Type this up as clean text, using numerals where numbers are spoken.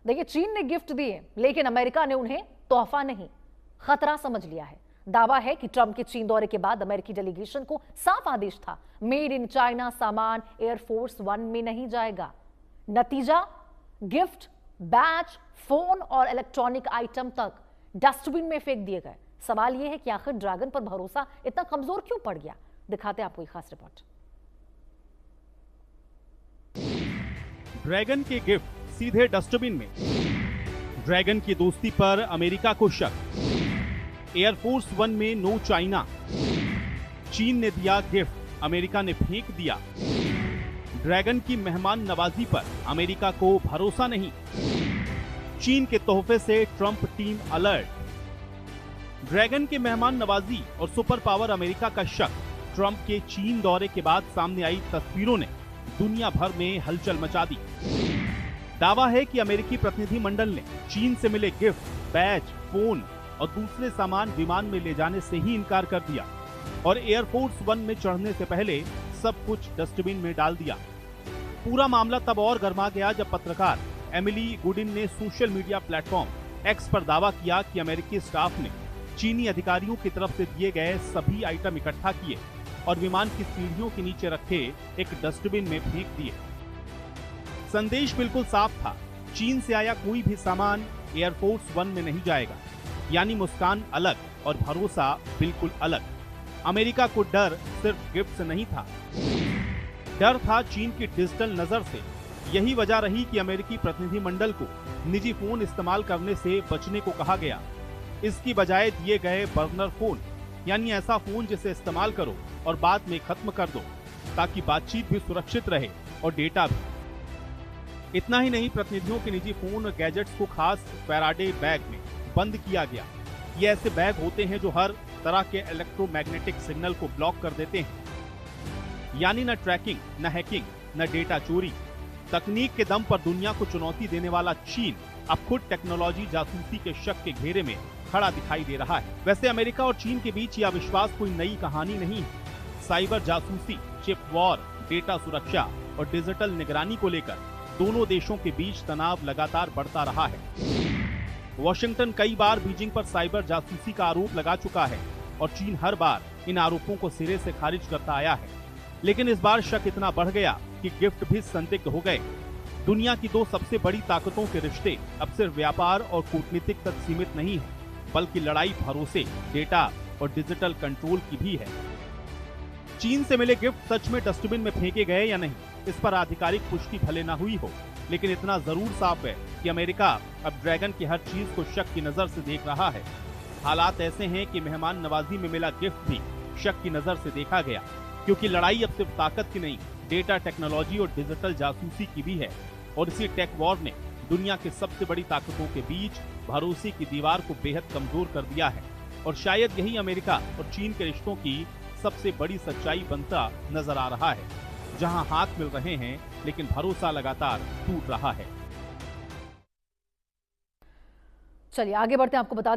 देखिए, चीन ने गिफ्ट दिए लेकिन अमेरिका ने उन्हें तोहफा नहीं, खतरा समझ लिया है। दावा है कि ट्रंप के चीन दौरे के बाद अमेरिकी डेलीगेशन को साफ आदेश था, मेड इन चाइना सामान एयरफोर्स वन में नहीं जाएगा। नतीजा, गिफ्ट, बैच, फोन और इलेक्ट्रॉनिक आइटम तक डस्टबिन में फेंक दिए गए। सवाल यह है कि आखिर ड्रैगन पर भरोसा इतना कमजोर क्यों पड़ गया। दिखाते हैं आपको एक खास रिपोर्ट। ड्रैगन के गिफ्ट सीधे डस्टबिन में। ड्रैगन की दोस्ती पर अमेरिका को शक। एयरफोर्स वन में नो चाइना। चीन ने दिया गिफ्ट, अमेरिका ने फेंक दिया। ड्रैगन की मेहमान नवाजी पर अमेरिका को भरोसा नहीं। चीन के तोहफे से ट्रंप टीम अलर्ट। ड्रैगन के मेहमान नवाजी और सुपर पावर अमेरिका का शक। ट्रंप के चीन दौरे के बाद सामने आई तस्वीरों ने दुनिया भर में हलचल मचा दी। दावा है कि अमेरिकी प्रतिनिधि मंडल ने चीन से मिले गिफ्ट, बैज, फोन और दूसरे सामान विमान में ले जाने से ही इनकार कर दिया और एयरफोर्स वन में चढ़ने से पहले सब कुछ डस्टबिन में डाल दिया। पूरा मामला तब और गर्मा गया जब पत्रकार एमिली गुडिन ने सोशल मीडिया प्लेटफॉर्म एक्स पर दावा किया कि अमेरिकी स्टाफ ने चीनी अधिकारियों की तरफ से दिए गए सभी आइटम इकट्ठा किए और विमान की सीढ़ियों के नीचे रखे एक डस्टबिन में फेंक दिए। संदेश बिल्कुल साफ था, चीन से आया कोई भी सामान एयरफोर्स वन में नहीं जाएगा। यानी मुस्कान अलग और भरोसा बिल्कुल अलग। अमेरिका को डर सिर्फ गिफ्ट से नहीं था, डर था चीन की डिजिटल नजर से। यही वजह रही कि अमेरिकी प्रतिनिधिमंडल को निजी फोन इस्तेमाल करने से बचने को कहा गया। इसकी बजाय दिए गए बर्नर फोन, यानी ऐसा फोन जिसे इस्तेमाल करो और बाद में खत्म कर दो, ताकि बातचीत भी सुरक्षित रहे और डेटा भी। इतना ही नहीं, प्रतिनिधियों के निजी फोन और गैजेट्स को खास फैराडे बैग में बंद किया गया। ये ऐसे बैग होते हैं जो हर तरह के इलेक्ट्रोमैग्नेटिक सिग्नल को ब्लॉक कर देते हैं। यानी न ट्रैकिंग, न हैकिंग, न डेटा चोरी। तकनीक के दम पर दुनिया को चुनौती देने वाला चीन अब खुद टेक्नोलॉजी जासूसी के शक के घेरे में खड़ा दिखाई दे रहा है। वैसे अमेरिका और चीन के बीच यह अविश्वास कोई नई कहानी नहीं है। साइबर जासूसी, चिप वॉर, डेटा सुरक्षा और डिजिटल निगरानी को लेकर दोनों देशों के बीच तनाव लगातार बढ़ता रहा है। वॉशिंगटन कई बार बीजिंग पर साइबर जासूसी का आरोप लगा चुका है और चीन हर बार इन आरोपों को सिरे से खारिज करता आया है। लेकिन इस बार शक इतना बढ़ गया कि गिफ्ट भी संदिग्ध हो गए। दुनिया की दो सबसे बड़ी ताकतों के रिश्ते अब सिर्फ व्यापार और कूटनीतिक तक सीमित नहीं है, बल्कि लड़ाई भरोसे, डेटा और डिजिटल कंट्रोल की भी है। चीन से मिले गिफ्ट सच में डस्टबिन में फेंके गए या नहीं, इस पर आधिकारिक पुष्टि भले न हुई हो, लेकिन इतना जरूर साफ है कि अमेरिका अब ड्रैगन की हर चीज को शक की नजर से देख रहा है। हालात ऐसे हैं कि मेहमान नवाजी में मिला गिफ्ट भी शक की नजर से देखा गया, क्योंकि लड़ाई अब सिर्फ ताकत की नहीं, डेटा टेक्नोलॉजी और डिजिटल जासूसी की भी है। और इसी टेक वॉर ने दुनिया के सबसे बड़ी ताकतों के बीच भरोसे की दीवार को बेहद कमजोर कर दिया है। और शायद यही अमेरिका और चीन के रिश्तों की सबसे बड़ी सच्चाई बनता नजर आ रहा है, जहां हाथ मिल रहे हैं लेकिन भरोसा लगातार टूट रहा है। चलिए आगे बढ़ते हैं, आपको बता